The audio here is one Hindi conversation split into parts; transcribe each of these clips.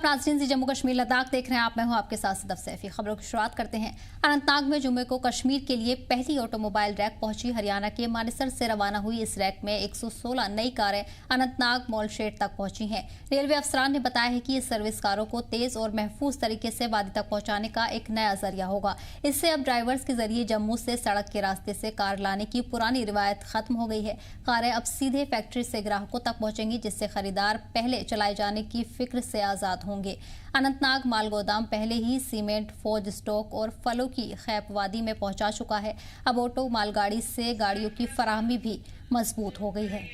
नाज़रीन जी, जम्मू कश्मीर लद्दाख देख रहे हैं आप। मैं हूं आपके साथ सदफ सैफी। खबरों की शुरुआत करते हैं। अनंतनाग में जुम्मे को कश्मीर के लिए पहली ऑटोमोबाइल रैक पहुंची। हरियाणा के मानेसर से रवाना हुई इस रैक में 116 नई कारें अनंतनाग मॉलशेड तक पहुंची हैं। रेलवे अफसरान ने बताया है कि इस सर्विस कारों को तेज और महफूज तरीके से वादी तक पहुंचाने का एक नया जरिया होगा। इससे अब ड्राइवर्स के जरिए जम्मू से सड़क के रास्ते से कार लाने की पुरानी रिवायत खत्म हो गई है। कारें अब सीधे फैक्ट्री से ग्राहकों तक पहुंचेंगी, जिससे खरीदार पहले चलाए जाने की फिक्र से आजाद होंगे। अनंतनाग माल गोदाम पहले ही सीमेंट, फौज स्टॉक और फलों की खैप वादी में पहुंचा चुका है। अब ऑटो मालगाड़ी से गाड़ियों की फराहमी भी मजबूत हो गई है।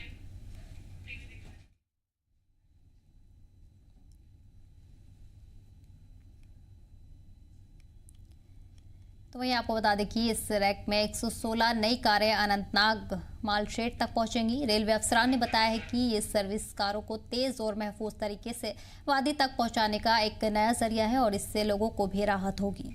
तो वहीं आपको बता दें कि इस रैक में 116 नई कारें अनंतनाग मालशेड तक पहुंचेंगी। रेलवे अफसरान ने बताया है कि इस सर्विस कारों को तेज और महफूज तरीके से वादी तक पहुंचाने का एक नया जरिया है और इससे लोगों को भी राहत होगी।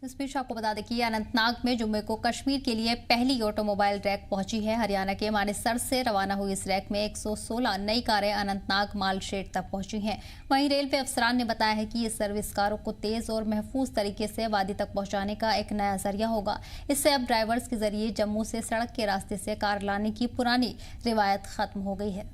इस बीच आपको बता दें कि अनंतनाग में जुम्मे को कश्मीर के लिए पहली ऑटोमोबाइल रैक पहुंची है। हरियाणा के मानेसर से रवाना हुई इस रैक में 116 नई कारें अनंतनाग मालशेड तक पहुंची हैं। वहीं रेलवे अफसरान ने बताया है कि इस सर्विस कारों को तेज और महफूज तरीके से वादी तक पहुंचाने का एक नया जरिया होगा। इससे अब ड्राइवर्स के जरिए जम्मू से सड़क के रास्ते से कार लाने की पुरानी रिवायत खत्म हो गई है।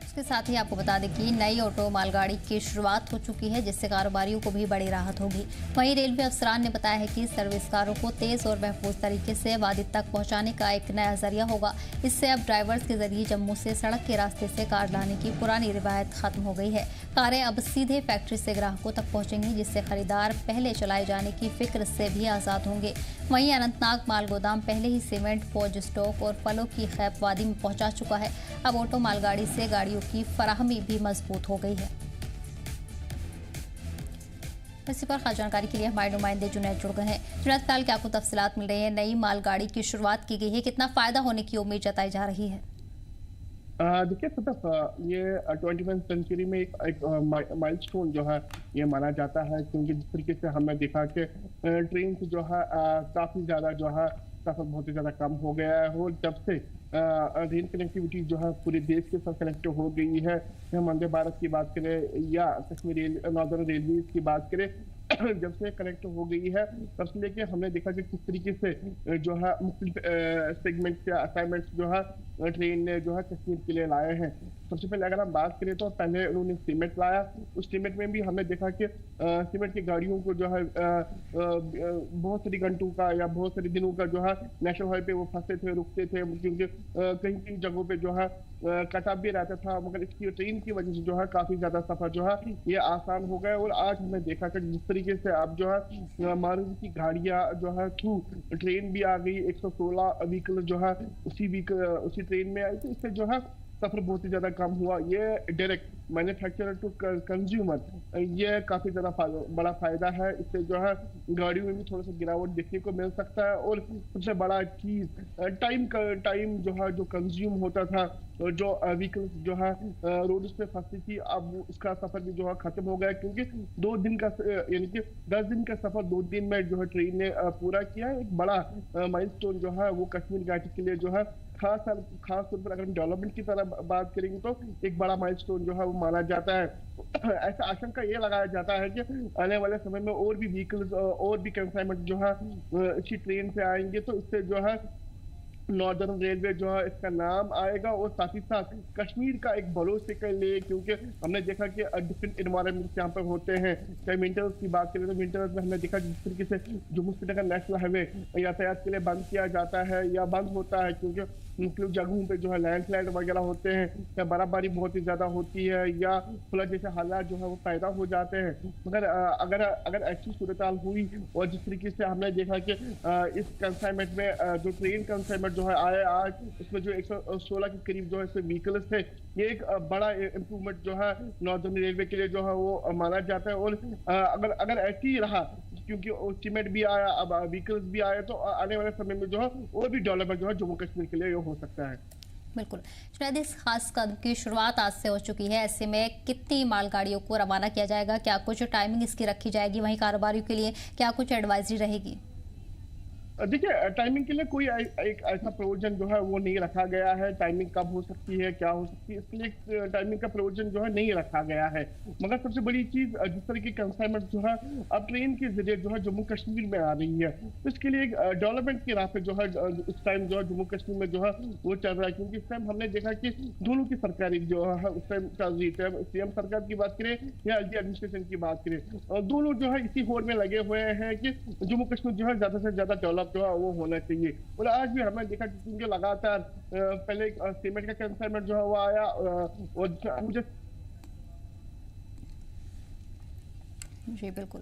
इसके साथ ही आपको बता दें कि नई ऑटो मालगाड़ी की शुरुआत हो चुकी है, जिससे कारोबारियों को भी बड़ी राहत होगी। वहीं रेलवे अफसरान ने बताया है कि सर्विस कारों को तेज और महफूज तरीके से वादी तक पहुंचाने का एक नया जरिया होगा। इससे अब ड्राइवर्स के जरिए जम्मू से सड़क के रास्ते से कार लाने की पुरानी रिवायत खत्म हो गई है। कारें अब सीधे फैक्ट्री से ग्राहकों तक पहुंचेंगी, जिससे खरीदार पहले चलाए जाने की फिक्र से भी आजाद होंगे। वहीं अनंतनाग माल गोदाम पहले ही सीमेंट, फौज स्टॉक और फलों की खैप वादी में पहुंचा चुका है। अब ऑटो मालगाड़ी से गाड़ियों की फराहमी भी मजबूत हो गई है। इसी पर खास जानकारी के लिए हमारे नुमाइंदे जुनैद जुड़ गए हैं। जुनैद, फिलहाल क्या आपको तफसीलात मिल रही है? नई मालगाड़ी की शुरुआत की गई है, कितना फायदा होने की उम्मीद जताई जा रही है? देखिए सतफ, ये 21वीं सेंचुरी में एक माइलस्टोन जो है ये माना जाता है, क्योंकि जिस तरीके से हमने देखा कि ट्रेन से जो है काफ़ी ज़्यादा जो है सफ़र बहुत ही ज़्यादा कम हो गया है। और जब से रेल कनेक्टिविटी जो है पूरे देश के साथ कनेक्ट हो गई है, हम वंदे भारत की बात करें या कश्मीर रेल नॉर्दर्न रेलवे की बात करें, जब से कनेक्ट हो गई है तब से लेके हमने देखा कि किस तरीके से जो है मुख्तलिफ सेगमेंट या असाइनमेंट्स जो है ट्रेन ने जो है कश्मीर के लिए लाए हैं। सबसे पहले अगर हम बात करें तो पहले उन्होंने सीमेंट लाया। उस सीमेंट में भी हमने देखा कि सीमेंट की गाड़ियों को जो है बहुत सारी घंटों का या बहुत सारे दिनों का जो है नेशनल हाईवे पे वो फंसते थे, रुकते थे, क्योंकि कहीं कहीं जगहों पे जो है कटाव भी रहता था। मगर इसकी ट्रेन की वजह से जो है काफी ज्यादा सफर जो है ये आसान हो गया। और आज हमने देखा कि जिस तरीके से अब जो है मारुति की गाड़ियां जो है थ्रू ट्रेन भी आ गई, 116 व्हीकल जो है उसी ट्रेन में आई, तो इससे जो है सफर बहुत ही ज्यादा कम हुआ। ये डायरेक्ट मैन्युफैक्चरर टू कंज्यूमर ये काफी ज्यादा बड़ा फायदा है। इससे जो है गाड़ियों में भी थोड़ा सा गिरावट देखने को मिल सकता है। और सबसे बड़ा चीज टाइम जो है जो कंज्यूम होता था, जो व्हीकल्स जो है रोड पे फंसती थी, अब उसका सफर भी जो है खत्म हो गया, क्योंकि 2 दिन का यानी कि 10 दिन का सफर 2 दिन में जो है ट्रेन ने पूरा किया। एक बड़ा माइलस्टोन जो है वो कश्मीर घाटी के लिए जो है खास तौर पर अगर हम डेवलपमेंट की तरह बात करेंगे तो एक बड़ा माइलस्टोन जो है वो माना जाता है। ऐसा आशंका ये लगाया जाता है कि आने वाले समय में और भी व्हीकल्स और भी कंसाइनमेंट जो है इसी ट्रेन से आएंगे, तो इससे जो है नॉर्दर्न रेलवे जो है इसका नाम आएगा, और साथ ही साथ कश्मीर का एक भरोसे के लिए, क्योंकि हमने देखा कि डिफरेंट इन्वायरमेंट यहाँ पर होते हैं। चाहे विंटर्स की बात करें तो विंटर्स में हमने देखा जिस तरीके से जम्मू श्रीनगर नेशनल हाईवे यातायात के लिए बंद किया जाता है या बंद होता है, क्योंकि मुख्तलिफ जगहों पे जो है लैंडस्लाइड वगैरह होते हैं या बर्फबारी बहुत ही ज्यादा होती है या फ्लड जैसे हालात जो है वो पैदा हो जाते हैं। मगर अगर अगर ऐसी सूरत हुई और जिस तरीके से हमने देखा कि इस कंसाइनमेंट में जो ट्रेन कंसाइनमेंट जो है आए आज, उसमें जो 116 के करीब जो है इसमें व्हीकल्स थे, ये एक बड़ा इम्प्रूवमेंट जो है नॉर्दर्न रेलवे के लिए जो है वो माना जाता है। और अगर अगर ऐसे ही रहा, क्योंकि सीमेंट भी आया, अब व्हीकल्स भी आए, तो आने वाले समय में जो है और भी डेवलपमेंट जो है जम्मू कश्मीर के लिए हो सकता है। बिल्कुल। शायद इस खास कदम की शुरुआत आज से हो चुकी है, ऐसे में कितनी मालगाड़ियों को रवाना किया जाएगा, क्या कुछ टाइमिंग इसकी रखी जाएगी, वहीं कारोबारियों के लिए क्या कुछ एडवाइजरी रहेगी? देखिए, टाइमिंग के लिए कोई एक ऐसा प्रोविजन जो है वो नहीं रखा गया है। टाइमिंग कब हो सकती है, क्या हो सकती है, इसके लिए टाइमिंग का प्रोविजन जो है नहीं रखा गया है। मगर सबसे बड़ी चीज जिस तरह की कंसाइनमेंट जो है अब ट्रेन के जरिए जो है जम्मू कश्मीर में आ रही है, तो इसके लिए डेवलपमेंट की राह पे जो है इस टाइम जो है जम्मू कश्मीर में जो है वो चल रहा है। क्योंकि इस टाइम हमने देखा कि दोनों की सरकारी जो है उस टाइम चल रही है, सीएम सरकार की बात करें या एलजी एडमिनिस्ट्रेशन की बात करें, दोनों जो है इसी होड़ में लगे हुए हैं कि जम्मू कश्मीर जो है ज्यादा से ज्यादा डेवलप जो है वो होना चाहिए। और आज भी हमने देखा कि क्योंकि लगातार पहले सीमेंट का कंसाइनमेंट जो है वो आया, और मुझे जी बिल्कुल।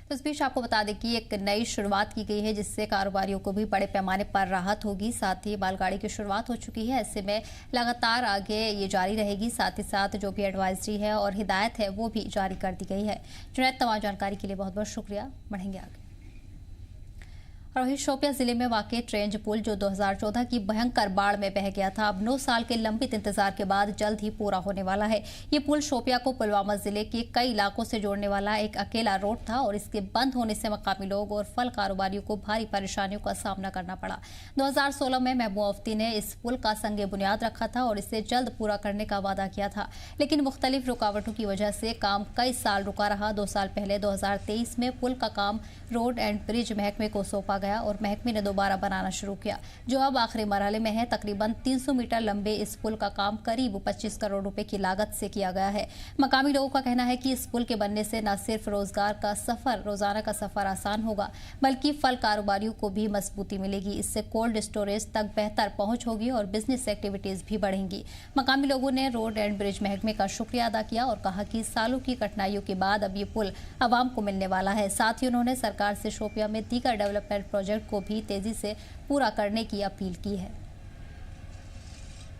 तो इस बीच आपको बता दें कि एक नई शुरुआत की गई है जिससे कारोबारियों को भी बड़े पैमाने पर राहत होगी। साथ ही मालगाड़ी की शुरुआत हो चुकी है, ऐसे में लगातार आगे ये जारी रहेगी। साथ ही साथ जो भी एडवाइजरी है और हिदायत है वो भी जारी कर दी गई है। जुनैद, तमाम जानकारी के लिए बहुत बहुत शुक्रिया। बढ़ेंगे आगे। और वहीं शोपियां जिले में वाक़ ट्रेंज पुल जो 2014 की भयंकर बाढ़ में बह गया था, अब 9 साल के लंबित इंतजार के बाद जल्द ही पूरा होने वाला है। ये पुल शोपियां को पुलवामा जिले के कई इलाकों से जोड़ने वाला एक अकेला रोड था और इसके बंद होने से मकामी लोग और फल कारोबारियों को भारी परेशानियों का सामना करना पड़ा। 2016 में महबूबा मुफ्ती ने इस पुल का संगे बुनियाद रखा था और इसे जल्द पूरा करने का वादा किया था, लेकिन मुख्तलिफ रुकावटों की वजह से काम कई साल रुका रहा। 2 साल पहले 2023 में पुल का काम रोड एंड ब्रिज महकमे को सौंपा गया और महकमे ने दोबारा बनाना शुरू किया, जो अब आखिरी मरहले में है। तकरीबन 300 मीटर लंबे इस पुल का काम करीब 25 करोड़ रुपए की लागत से किया गया है। मकामी लोगों का कहना है कि इस पुल के बनने से न सिर्फ रोजगार का सफर, रोजाना का सफर आसान होगा, बल्कि फल कारोबारियों को भी मजबूती मिलेगी। इससे कोल्ड स्टोरेज तक बेहतर पहुंच होगी और बिजनेस एक्टिविटीज भी बढ़ेंगी। मकामी लोगों ने रोड एंड ब्रिज महकमे का शुक्रिया अदा किया और कहा कि सालों की कठिनाइयों के बाद अब ये पुल आवाम को मिलने वाला है। साथ ही उन्होंने सरकार से शोपियां में दीगर डेवलपमेंट प्रोजेक्ट को भी तेजी से पूरा करने की अपील की है।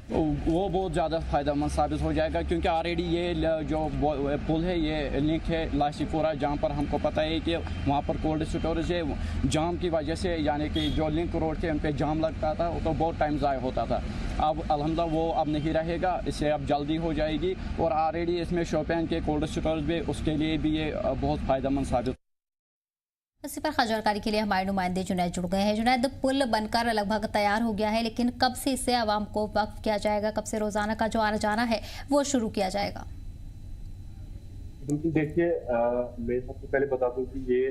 वो बहुत ज़्यादा फ़ायदेमंद साबित हो जाएगा, क्योंकि ऑलरेडी ये जो पुल है ये लिंक है लाशीपुरा, जहाँ पर हमको पता है कि वहाँ पर कोल्ड स्टोरेज है। जाम की वजह से, यानी कि जो लिंक रोड थे उन पर जाम लगता था तो बहुत टाइम ज़ाया होता था। अब अल्हम्दुलिल्लाह वो अब नहीं रहेगा, इससे अब जल्दी हो जाएगी। और ऑलरेडी इसमें शोपियां के कोल्ड स्टोरेज भी, उसके लिए भी ये बहुत फ़ायदेमंद साबित। इसी पर खास जानकारी के लिए हमारे नुमाइंदे जुनैद जुड़ गए हैं। जुनैद, पुल बनकर लगभग तैयार हो गया है, लेकिन कब से इसे आवाम को वक्फ किया जाएगा, कब से रोजाना का जो आना जाना है वो शुरू किया जाएगा? बिल्कुल, देखिए मैं सबसे पहले बता दूं कि ये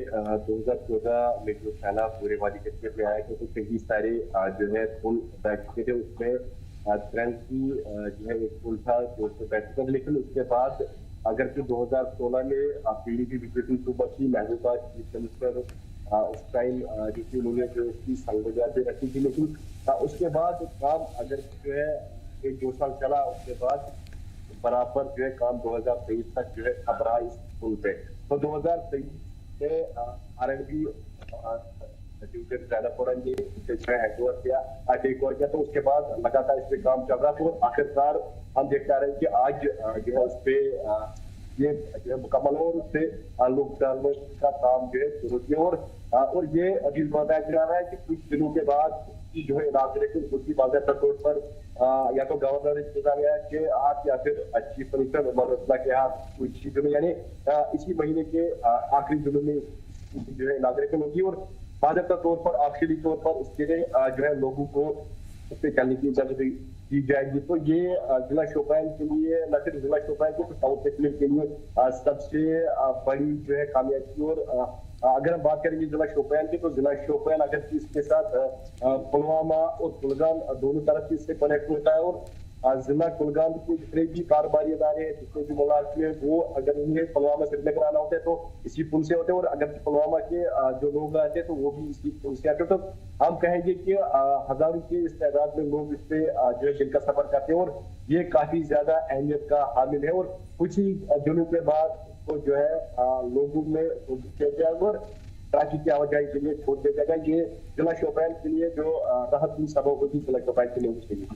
2014 में जो पहला पूरे वादी कश्मीर में आया, क्योंकि कई सारे जो है पुल बैठ चुके थे। उसमें ट्रेंड की जो है एक पुल था जो उसमें बैठ चुका था, लेकिन उसके बाद अगर कि 2016 में पीडीपी विकृति सूबा की महबूबा चीफ मिनिस्टर उस टाइम जिसकी उन्होंने जो इसकी संगोजाते रखी थी, लेकिन उसके बाद काम अगर जो है 1-2 साल चला, उसके बाद बराबर जो है काम 2023 तक जो है खब रहा इस पुल पे। तो 2023 में आरएनबी टेक ओवर किया, तो उसके बाद लगातार इस पे काम चल रहा था और आखिरकार हम देख पा रहे हैं कि आज जो है उस पे ये जो है मुकम्मल हो, उससे लोग डालने का काम जो है शुरू किया। और ये अभी बताया जा रहा है कि कुछ दिनों के बाद जो है इनाग्रेशन उसकी बाकायदा तौर पर या तो गवर्नर इंतजामिया के हाथ या फिर चीफ मिनिस्टर उमर के हाथ कुछ दिनों, यानी इसी महीने के आखिरी दिनों में जो है इनाग्रेशन होगी और बाकायदा तौर पर ऑफिशियली तौर पर उसके लिए जो है लोगों को उस पर चलने की इजाजत दी जाएगी। तो ये जिला शोपियां के लिए, न सिर्फ जिला शोपियां के, साउथ कश्मीर के लिए सबसे बड़ी जो है कामयाबी और अगर हम बात करेंगे जिला शोपियान की, तो जिला शोपियान अगर इसके साथ पुलवामा और कुलगाम दोनों तरफ से इससे कनेक्ट होता है, और जिला कुलगाम के जितने भी कारोबारी इदारे हैं, जितने भी मुलाजिम हैं, वो अगर उन्हें पुलवामा श्रीनगर आना होता है तो इसी पुल से होते हैं, और अगर पुलवामा के जो लोग आते हैं तो वो भी इसी पुल से आते हैं। तो हम कहेंगे कि हजारों की इस तादाद में लोग इस पे जो है दिन का सफर करते हैं, और ये काफी ज्यादा अहमियत का हामिल है, और कुछ ही दिनों के बाद तो जो है लोगों में और ट्रैफिक की आवाजाही के लिए छोड़ दिया जाएगा। ये जिला शोपियान के लिए जो राहत की सबब होगी जिला शोपियान के लिए।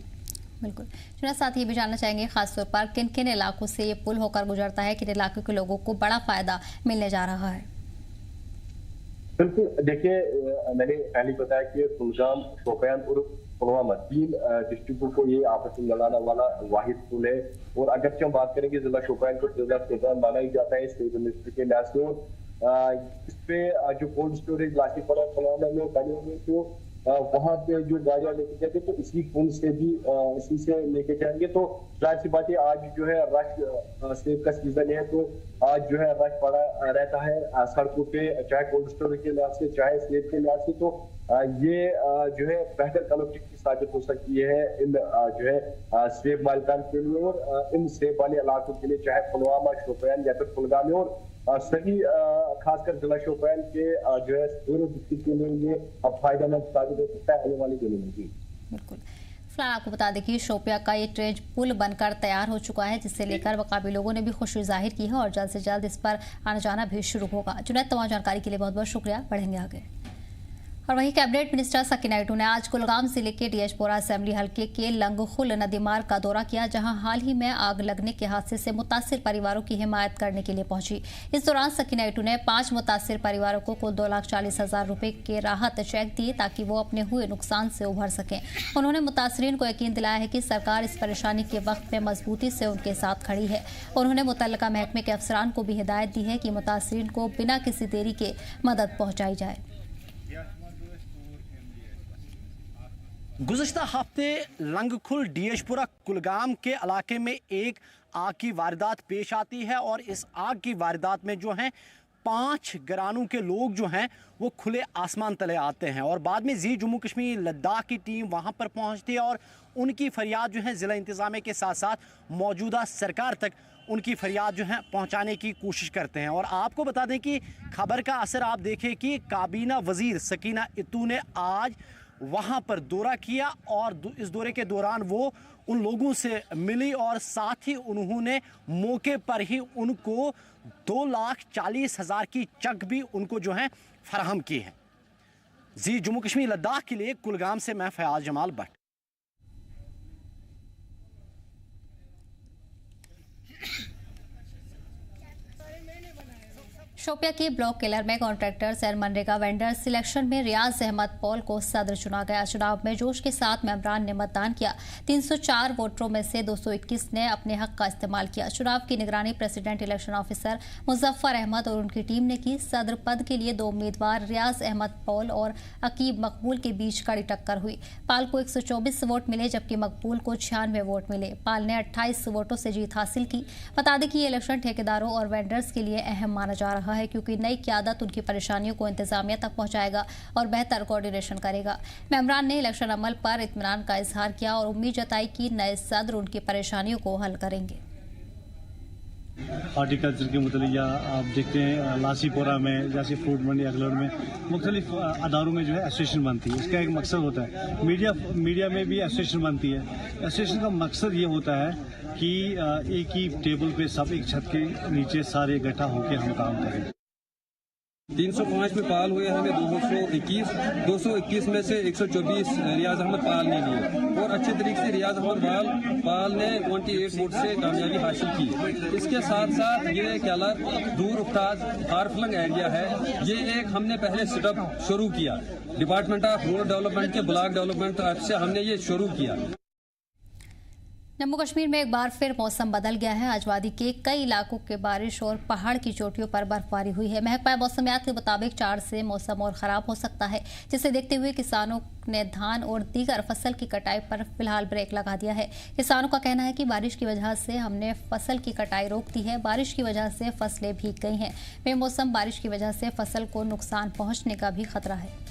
बिल्कुल। जुनैद, साथ ही भी जानना चाहेंगे खासतौर पर किन किन इलाकों से ये पुल होकर गुजरता है, किन इलाकों के लोगों को बड़ा फायदा मिलने जा रहा है? बिल्कुल, देखिए मैंने पहले बताया कि कुलगाम, शोपियान और पुलवामा 3 डिस्ट्रिक्टों को ये आपस में मिलाने वाला वाहिद पुल है। और अगर हम बात करेंगे जिला शोपियान को जिला शोपियान माना ही जाता है स्टेट मिनिस्टर के लिहाज से, और इस पे जो कोल्ड स्टोरेज लाशीपुरा पुलवामा में बने हुए तो वहां पे जो गाड़ियां लेके जाते तो इसी पुल से भी इसी से लेके जाएंगे। तो जाहिर सी बात है आज जो है रश सेब का सीजन है, तो आज जो है रश पड़ा रहता है सड़कों पे, चाहे कोल्ड स्टोरेज के लिहाज से चाहे सेब के लिहाज से। तो ये जो है बेहतर कनेक्टिविटी साबित हो सकती है इन जो है सेब मालिकान के लिए और इन सेब वाले इलाकों के लिए, चाहे पुलवामा, शोपियान या फिर कुलगाम में। और सभी खासकर जिला शोपियान के जो है पूरे डिस्ट्रिक्ट के लिए ये अब फायदेमंद साबित हो सकता है आने वाले दिनों में। बिल्कुल। फिलहाल आपको बता दें कि शोपिया का ये ट्रेंच पुल बनकर तैयार हो चुका है, जिससे लेकर मकामी लोगों ने भी खुशी जाहिर की है और जल्द से जल्द इस पर आना जाना भी शुरू होगा। जुनैद, तमाम जानकारी के लिए बहुत बहुत शुक्रिया। बढ़ेंगे आगे। और वहीं कैबिनेट मिनिस्टर सकीना इटू ने आज कुलगाम जिले के डीएचपुरा असेंबली हल्के के लंगखुल नदी मार्ग का दौरा किया, जहां हाल ही में आग लगने के हादसे से मुतासिर परिवारों की हिमायत करने के लिए पहुंची। इस दौरान सकीना इटू ने 5 मुतासिर परिवारों को कुल 2,40,000 रुपए के राहत चेक दिए ताकि वो अपने हुए नुकसान से उभर सकें। उन्होंने मुतासरीन को यकीन दिलाया है कि सरकार इस परेशानी के वक्त में मजबूती से उनके साथ खड़ी है। उन्होंने मुतल्लिका महकमे के अफसरान को भी हिदायत दी है कि मुतासरीन को बिना किसी देरी के मदद पहुँचाई जाए। गुज़श्ता हफ्ते लंगखुल डीएचपुरा कुलगाम के इलाके में एक आग की वारदात पेश आती है और इस आग की वारदात में जो हैं 5 घरानों के लोग जो हैं वो खुले आसमान तले आते हैं और बाद में जी जम्मू कश्मीर लद्दाख की टीम वहां पर पहुंचती है और उनकी फरियाद जो है ज़िला इंतज़ामिया के साथ साथ मौजूदा सरकार तक उनकी फरियाद जो है पहुंचाने की कोशिश करते हैं। और आपको बता दें कि खबर का असर आप देखें कि काबीना वज़ीर सकीना इटू ने आज वहां पर दौरा किया और इस दौरे के दौरान वो उन लोगों से मिली और साथ ही उन्होंने मौके पर ही उनको 2,40,000 की चेक भी उनको जो है फराहम की है। जी जम्मू कश्मीर लद्दाख के लिए कुलगाम से मैं फयाज जमाल भट्ट। शोपिया के ब्लॉक किलर में contractors and MNREGA vendors selection में रियाज अहमद पॉल को सदर चुना गया। चुनाव में जोश के साथ मेंबरान ने मतदान किया। 304 वोटरों में से 221 ने अपने हक का इस्तेमाल किया। चुनाव की निगरानी president election officer Muzaffar Ahmad और उनकी टीम ने की। सदर पद के लिए 2 उम्मीदवार रियाज अहमद पॉल और अकीब मकबूल के बीच कड़ी टक्कर हुई। पाल को 124 वोट मिले जबकि मकबूल को 96 वोट मिले। पाल ने 28 वोटों से जीत हासिल की। बता दें कि ये इलेक्शन ठेकेदारों और वेंडर्स के लिए अहम माना जा रहा है क्योंकि नई क़यादत उनकी परेशानियों को इंतजामिया तक पहुंचाएगा और बेहतर कोऑर्डिनेशन करेगा। मेंबरान ने इलेक्शन अमल पर इत्मीनान का इजहार किया और उम्मीद जताई कि नए सदर उनकी परेशानियों को हल करेंगे। हॉर्टिकल्चर के मतलब या आप देखते हैं लासीपोरा में जैसे फ्रूट मंडी अगलोर में मुख्तलिफ अदारों में जो है एसोसिएशन बनती है। इसका एक मकसद होता है, मीडिया में भी एसोसिएशन बनती है। एसोसिएशन का मकसद ये होता है कि एक ही टेबल पे सब एक छत के नीचे सारे इकट्ठा होकर हम काम करें। 305 में पाल हुए हमें 221 में से 124 रियाज अहमद पाल ने लिए और अच्छे तरीके से रियाज अहमद पाल ने 28 वोट से कामयाबी हासिल की। इसके साथ साथ ये कैलर दूर उफ्ताज हारफलंग एरिया है, ये एक हमने पहले सेटअप शुरू किया। डिपार्टमेंट ऑफ रूरल डेवलपमेंट के ब्लॉक डेवलपमेंट तरफ से हमने ये शुरू किया। जम्मू कश्मीर में एक बार फिर मौसम बदल गया है। आज वादी के कई इलाकों के बारिश और पहाड़ की चोटियों पर बर्फबारी हुई है। महकमा मौसमियात के मुताबिक 4 से मौसम और खराब हो सकता है, जिसे देखते हुए किसानों ने धान और दीगर फसल की कटाई पर फिलहाल ब्रेक लगा दिया है। किसानों का कहना है कि बारिश की वजह से हमने फसल की कटाई रोक दी है। बारिश की वजह से फसलें भीग गई हैं। बेमौसम बारिश की वजह से फसल को नुकसान पहुंचने का भी खतरा है।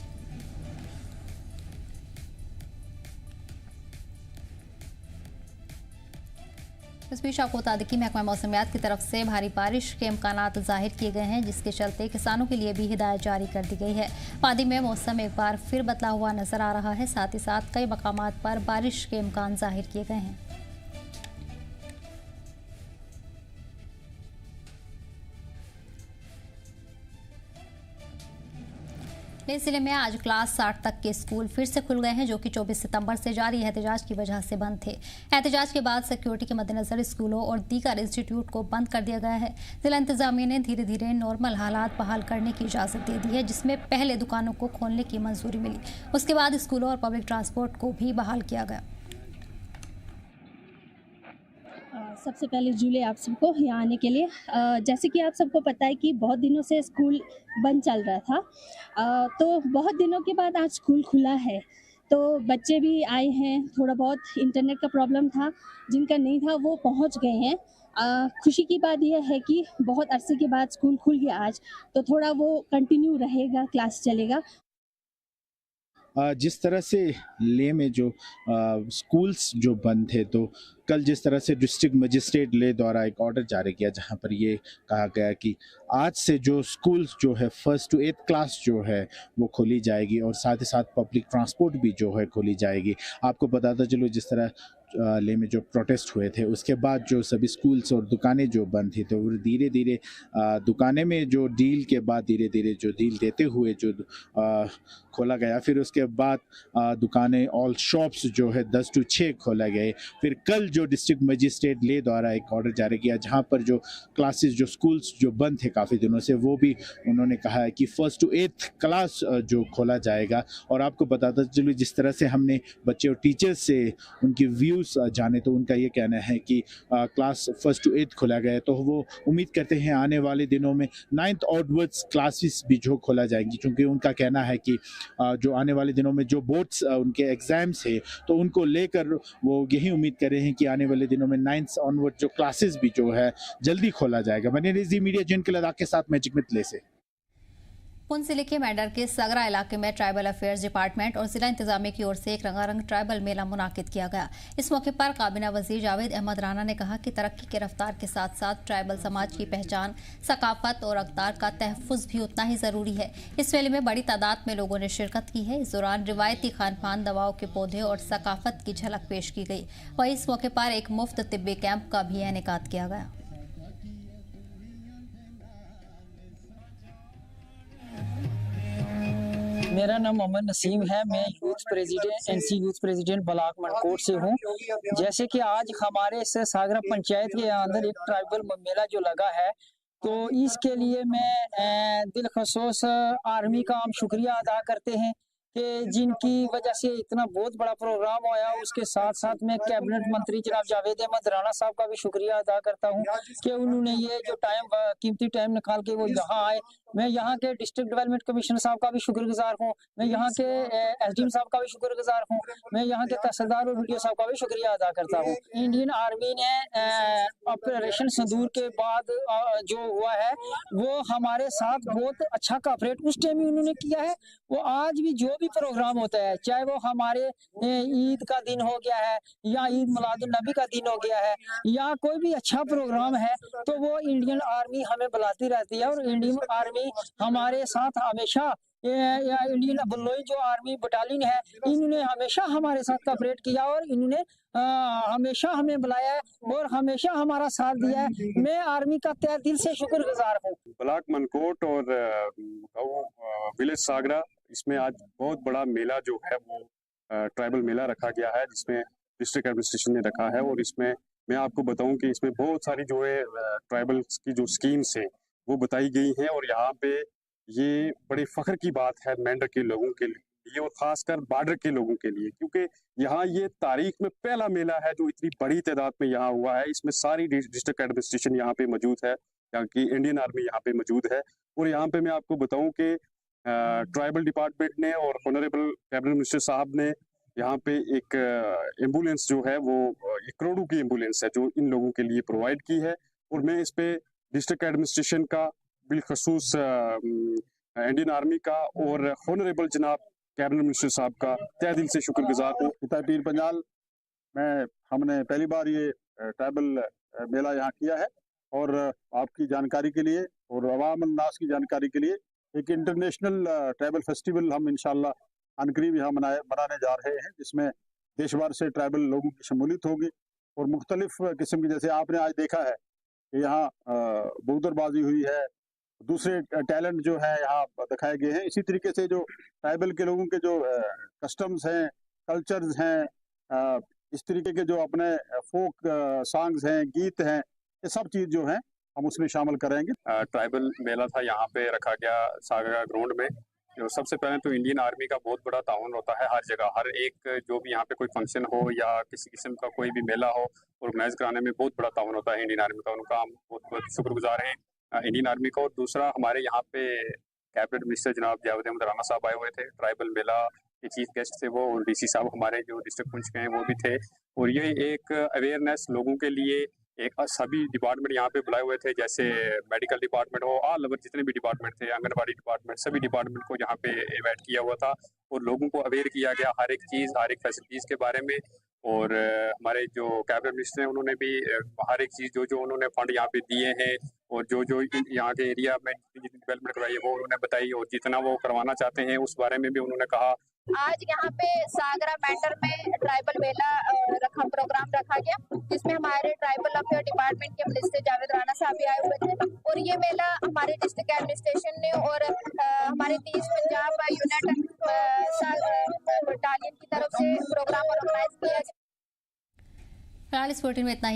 इस बीच आपको बता दें कि महकमा मौसमियात की तरफ से भारी बारिश के इम्कानात जाहिर किए गए हैं, जिसके चलते किसानों के लिए भी हिदायत जारी कर दी गई है। वादी में मौसम एक बार फिर बदला हुआ नजर आ रहा है। साथ ही साथ कई मकामात पर बारिश के इम्कान जाहिर किए गए हैं। लेह जिले में आज क्लास 60 तक के स्कूल फिर से खुल गए हैं, जो कि 24 सितंबर से जारी एहतजाज की वजह से बंद थे। एहतजाज के बाद सिक्योरिटी के मद्देनजर स्कूलों और दीगर इंस्टीट्यूट को बंद कर दिया गया है। जिला इंतजामिया ने धीरे धीरे नॉर्मल हालात बहाल करने की इजाजत दे दी है, जिसमें पहले दुकानों को खोलने की मंजूरी मिली। उसके बाद स्कूलों और पब्लिक ट्रांसपोर्ट को भी बहाल किया गया। सबसे पहले जुले आप सबको यहाँ आने के लिए। जैसे कि आप सबको पता है कि बहुत दिनों से स्कूल बंद चल रहा था, तो बहुत दिनों के बाद आज स्कूल खुला है, तो बच्चे भी आए हैं। थोड़ा बहुत इंटरनेट का प्रॉब्लम था, जिनका नहीं था वो पहुँच गए हैं। खुशी की बात यह है कि बहुत अरसे के बाद स्कूल खुल गया आज, तो थोड़ा वो कंटिन्यू रहेगा, क्लास चलेगा। जिस तरह से लेह में जो स्कूल्स जो बंद थे, तो कल जिस तरह से डिस्ट्रिक्ट मजिस्ट्रेट लेह द्वारा एक ऑर्डर जारी किया, जहां पर ये कहा गया कि आज से जो स्कूल्स जो है 1st to 8th क्लास जो है वो खोली जाएगी, और साथ ही साथ पब्लिक ट्रांसपोर्ट भी जो है खोली जाएगी। आपको बताता चलो, जिस तरह लेह में जो प्रोटेस्ट हुए थे, उसके बाद जो सभी स्कूल्स और दुकानें जो बंद थी, तो धीरे धीरे दुकानें में जो डील के बाद धीरे धीरे जो डील देते हुए जो खोला गया, फिर उसके बाद दुकानें ऑल शॉप्स जो है 10 to 6 खोला गए। फिर कल जो डिस्ट्रिक्ट मजिस्ट्रेट लेह द्वारा एक ऑर्डर जारी किया, जहां पर जो क्लासेस जो स्कूल्स जो बंद थे काफ़ी दिनों से, वो भी उन्होंने कहा है कि 1st to 8th क्लास जो खोला जाएगा। और आपको बताता चलो, जिस तरह से हमने बच्चे और टीचर्स से उनकी व्यूज़ जाने, तो उनका ये कहना है कि क्लास 1st to 8th खोला गया है, तो वो उम्मीद करते हैं आने वाले दिनों में 9th onwards क्लासेस भी जो खोला जाएंगी, क्योंकि उनका कहना है कि जो आने वाले दिनों में जो बोर्ड्स उनके एग्जाम्स है, तो उनको लेकर वो यही उम्मीद कर रहे हैं कि आने वाले दिनों में 9th onwards जो क्लासेस भी जो है जल्दी खोला जाएगा। बने रहिए मीडिया जिन के लद्दाख के साथ, मैजिक मितले से। पुंछ जिले के मैडर के सगरा इलाके में ट्राइबल अफेयर्स डिपार्टमेंट और जिला इंतजामिया की ओर से एक रंगारंग ट्राइबल मेला मुनाकिद किया गया। इस मौके पर काबीना वजीर जावेद अहमद राना ने कहा कि तरक्की के रफ्तार के साथ साथ ट्राइबल समाज की पहचान, सकाफत और अक़दार का तहफ़्फ़ुज़ भी उतना ही ज़रूरी है। इस मेले में बड़ी तादाद में लोगों ने शिरकत की है। इस दौरान रिवायती खान पान, दवाओं के पौधे और सकाफत की झलक पेश की गई। वहीं इस मौके पर एक मुफ्त तिब्बी कैंप का भी इनेकाद किया गया। मेरा नाम मोहम्मद नसीम है। मैं youth president NC youth president block Mankot से हूँ। जैसे कि आज हमारे इस सागरा पंचायत के अंदर एक ट्राइबल मेला जो लगा है, तो इसके लिए मैं दिल खसूस आर्मी का हम शुक्रिया अदा करते हैं कि जिनकी वजह से इतना बहुत बड़ा प्रोग्राम होया। उसके साथ साथ मैं कैबिनेट मंत्री जनाब जावेद अहमद राना साहब का भी शुक्रिया अदा करता हूं कि उन्होंने ये जो कीमती टाइम निकाल के वो यहाँ आए। मैं यहाँ के डिस्ट्रिक्ट डेवलपमेंट कमिश्नर साहब का भी शुक्रगुजार हूँ। मैं यहाँ के एसडीएम साहब का भी शुक्रगुजार हूँ। मैं यहाँ के तहसीलदार और वीडियो साहब का भी शुक्रिया अदा करता हूँ। इंडियन आर्मी ने ऑपरेशन संदूर के बाद जो हुआ है, वो हमारे साथ बहुत अच्छा कॉपरेट उस टाइम ही उन्होंने किया है। वो आज भी जो भी प्रोग्राम होता है, चाहे वो हमारे ईद का दिन हो गया है या ईद मिलादुन नबी का दिन हो गया है या कोई भी अच्छा प्रोग्राम है, तो वो इंडियन आर्मी हमें बुलाती रहती है। और इंडियन आर्मी हमारे साथ हमेशा, या इंडियन बल्लोई जो आर्मी बटालियन है, इन्होंने हमेशा हमारे साथ कॉपरेट किया और इन्होंने हमेशा हमें बुलाया है और हमेशा हमारा साथ दिया है। मैं आर्मी का तहे दिल से शुक्रगुजार हूँ। ब्लॉक मनकोट और विलेज सागरा, इसमें आज बहुत बड़ा मेला जो है वो ट्राइबल मेला रखा गया है, जिसमें डिस्ट्रिक्ट एडमिनिस्ट्रेशन ने रखा है। और इसमें मैं आपको बताऊं कि इसमें बहुत सारी जो है ट्राइबल्स की जो स्कीम्स है वो बताई गई हैं। और यहाँ पे ये बड़े फख्र की बात है मेंढर के लोगों के लिए और खासकर बॉर्डर के लोगों के लिए, क्योंकि यहाँ ये तारीख में पहला मेला है जो इतनी बड़ी तादाद में यहाँ हुआ है। इसमें सारी डिस्ट्रिक्ट एडमिनिस्ट्रेशन यहाँ पे मौजूद है, यहाँ की इंडियन आर्मी यहाँ पे मौजूद है। और यहाँ पे मैं आपको बताऊं कि ट्राइबल डिपार्टमेंट ने और ऑनरेबल कैबिनेट मिनिस्टर साहब ने यहाँ पे एक एम्बुलेंस जो है वो 1 करोड़ की एम्बुलेंस है जो इन लोगों के लिए प्रोवाइड की है। और मैं इस पे डिस्ट्रिक्ट एडमिनिस्ट्रेशन का, बिलखसूस इंडियन आर्मी का और ऑनरेबल जनाब कैबिनेट मिनिस्टर साहब का तहे दिल से शुक्रगुजार हूँ। पिता पीर पंजाल में हमने पहली बार ये ट्राइबल मेला यहाँ किया है और आपकी जानकारी के लिए और अवाम नास की जानकारी के लिए एक इंटरनेशनल ट्राइबल फेस्टिवल हम इंशाल्लाह अनकरीब यहाँ मनाने जा रहे हैं, जिसमें देश भर से ट्राइबल लोगों की शमूलियत होगी और मुख्तलिफ किस्म की, जैसे आपने आज देखा है कि यहाँ कबूतरबाजी हुई है, दूसरे टैलेंट जो है यहाँ दिखाए गए हैं। इसी तरीके से जो ट्राइबल के लोगों के जो कस्टम्स हैं, कल्चर्स हैं, इस तरीके के जो अपने फोक सॉन्ग्स हैं, गीत हैं, ये सब चीज़ जो है हम उसमें शामिल करेंगे। ट्राइबल मेला था यहाँ पे रखा गया सागरा ग्राउंड में। जो सबसे पहले तो इंडियन आर्मी का बहुत बड़ा ताउन होता है हर जगह, हर एक जो भी यहाँ पे कोई फंक्शन हो या किसी किस्म का कोई भी मेला हो ऑर्गेनाइज कराने में बहुत बड़ा ताउन होता है इंडियन आर्मी का। उनका हम बहुत बहुत शुक्रगुजार हैं इंडियन आर्मी का। और दूसरा, हमारे यहाँ पे कैबिनेट मिनिस्टर जनाब जावेद अहमद राना साहब आए हुए थे, ट्राइबल मेला के चीफ गेस्ट थे वो, और डीसी साहब हमारे जो डिस्ट्रिक्ट पुंछ के हैं वो भी थे। और ये एक अवेयरनेस लोगों के लिए, एक सभी डिपार्टमेंट यहाँ पे बुलाए हुए थे, जैसे मेडिकल डिपार्टमेंट हो, ऑल ओवर जितने भी डिपार्टमेंट थे, आंगनबाड़ी डिपार्टमेंट, सभी डिपार्टमेंट को यहाँ पे इन्वाइट किया हुआ था और लोगों को अवेयर किया गया हर एक चीज़, हर एक फैसिलिटीज़ के बारे में। और हमारे जो कैबिनेट मिनिस्टर हैं उन्होंने भी हर एक चीज़ जो उन्होंने फंड यहाँ पे दिए हैं और जो यहाँ के एरिया में जितनी डेवलपमेंट करवाई है वो उन्होंने बताई, और जितना वो करवाना चाहते हैं उस बारे में भी उन्होंने कहा। आज यहाँ पे सागरा मैटर में ट्राइबल मेला प्रोग्राम रखा गया, जिसमें हमारे ट्राइबल अफेयर डिपार्टमेंट के मिनिस्टर जावेद राना साहब भी आए हुए थे। और ये मेला हमारे डिस्ट्रिक्ट एडमिनिस्ट्रेशन ने और हमारे 30 पंजाब यूनिट बटालियन की तरफ से प्रोग्राम ऑर्गेनाइज किया गया। 44 में इतना ही।